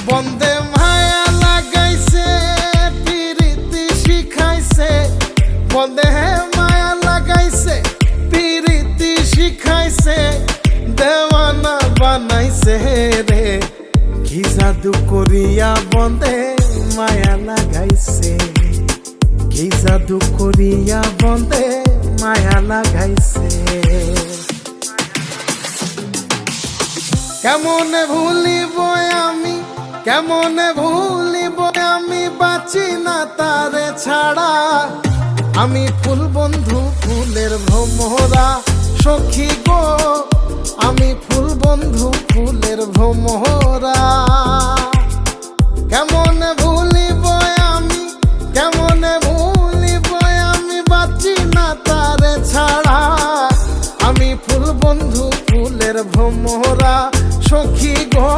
বন্দে মায়া লাগাইছে পিরিতি শিখাইছে, বন্দে মায়া লাগাইছে পিরিতি শিখাইছে, দেওয়ানা বানাইছে রে। কি জাদু করিয়া বন্দে মায়া লাগাইছে, কি জাদু করিয়া বন্দে মায়া লাগাইছে। কেমনে ভুলিব আমি, কেমনে ভুলিব আমি, বাঁচি না তারে ছাড়া। আমি ফুল বন্ধু ফুলের ভ্রমরা সখী গো, আমি ফুল বন্ধু ফুলের ভ্রমরা। কেমনে ভুলিব আমি, কেমনে ভুলিব আমি, বাঁচি না তারে ছাড়া। আমি ফুল বন্ধু ফুলের ভ্রমরা সখী গো।